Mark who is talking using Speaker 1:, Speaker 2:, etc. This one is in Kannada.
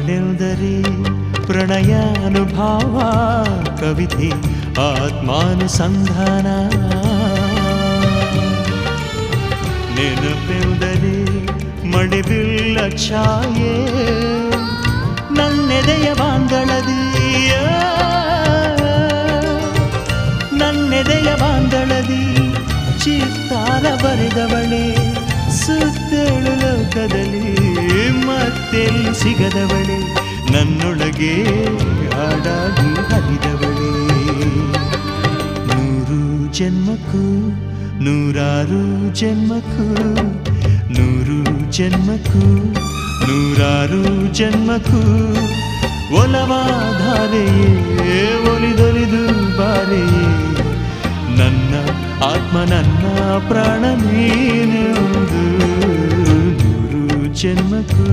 Speaker 1: ಹಾಡೆಂದರೆ ಪ್ರಣಯಾನುಭಾವ, ಕವಿತೆ ಆತ್ಮಾನುಸಂಧಾನ. ನೆನಪೆಂದರೆ ಮಡಿಬಿಲ್ಲ ಛಾಯೆ, ನನ್ನೆದೆಯ ಬಾಂದಳದಿಯ, ನನ್ನೆದೆಯ ಬಾಂದಳದಿ ಚಿತ್ತಾರ ಬರೆದವಳೆ. ಸುತ್ತೇಳು ಲೋಕದಲ್ಲಿ ಮತ್ತೆಲ್ಲಿ ಸಿಗದವಳೆ, ನನ್ನೊಳಗೆ ಹಾಡಾಗಿ ಹರಿದವಳೆ. 100 ಜನ್ಮಕ್ಕೂ 100 ಜನ್ಮಕ್ಕೂ, 100 ಜನ್ಮಕ್ಕೂ 100 ಜನ್ಮಕ್ಕೂ ಒಲವಾಧಾರೆಯೇ ಒಲಿದೊಲಿದು ಬಾರೆಯೇ. ನನ್ನ ಆತ್ಮ ನನ್ನ ಪ್ರಾಣ ನೀನೆಂದು 100 ಜನ್ಮಕ್ಕೂ.